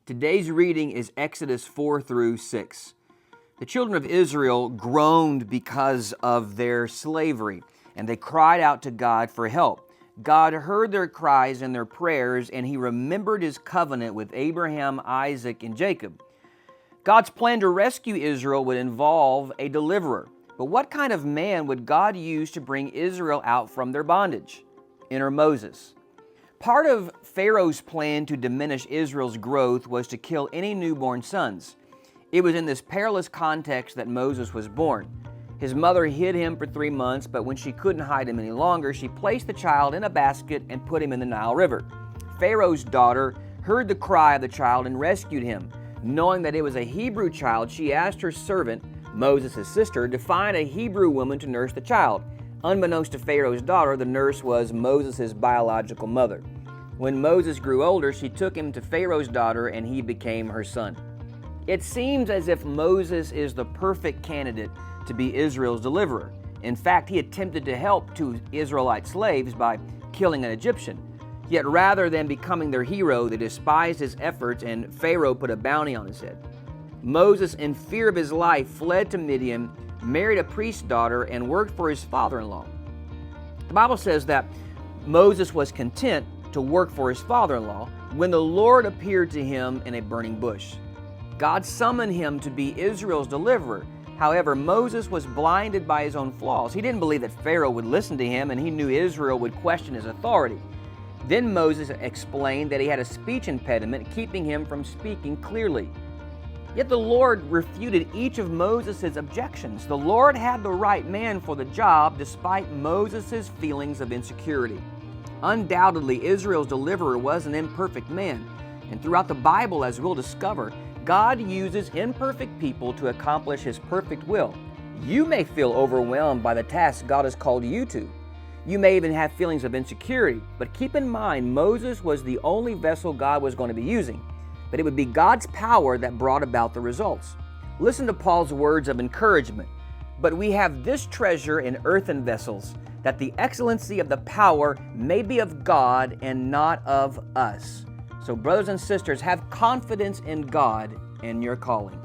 Today's reading is Exodus 4 through 6. The children of Israel groaned because of their slavery, and they cried out to God for help. God heard their cries and their prayers, and He remembered His covenant with Abraham, Isaac, and Jacob. God's plan to rescue Israel would involve a deliverer. But what kind of man would God use to bring Israel out from their bondage? Enter Moses. Part of Pharaoh's plan to diminish Israel's growth was to kill any newborn sons. It was in this perilous context that Moses was born. His mother hid him for 3 months, but when she couldn't hide him any longer, she placed the child in a basket and put him in the Nile River. Pharaoh's daughter heard the cry of the child and rescued him. Knowing that it was a Hebrew child, she asked her servant, Moses' sister, to find a Hebrew woman to nurse the child. Unbeknownst to Pharaoh's daughter, the nurse was Moses' biological mother. When Moses grew older, she took him to Pharaoh's daughter, and he became her son. It seems as if Moses is the perfect candidate to be Israel's deliverer. In fact, he attempted to help 2 Israelite slaves by killing an Egyptian. Yet rather than becoming their hero, they despised his efforts, and Pharaoh put a bounty on his head. Moses, in fear of his life, fled to Midian, married a priest's daughter, and worked for his father-in-law. The Bible says that Moses was content to work for his father-in-law when the Lord appeared to him in a burning bush. God summoned him to be Israel's deliverer. However, Moses was blinded by his own flaws. He didn't believe that Pharaoh would listen to him, and he knew Israel would question his authority. Then Moses explained that he had a speech impediment keeping him from speaking clearly. Yet the Lord refuted each of Moses' objections. The Lord had the right man for the job despite Moses' feelings of insecurity. Undoubtedly, Israel's deliverer was an imperfect man. And throughout the Bible, as we'll discover, God uses imperfect people to accomplish His perfect will. You may feel overwhelmed by the task God has called you to. You may even have feelings of insecurity, but keep in mind, Moses was the only vessel God was going to be using. But it would be God's power that brought about the results. Listen to Paul's words of encouragement. But we have this treasure in earthen vessels, that the excellency of the power may be of God and not of us. So brothers and sisters, have confidence in God and your calling.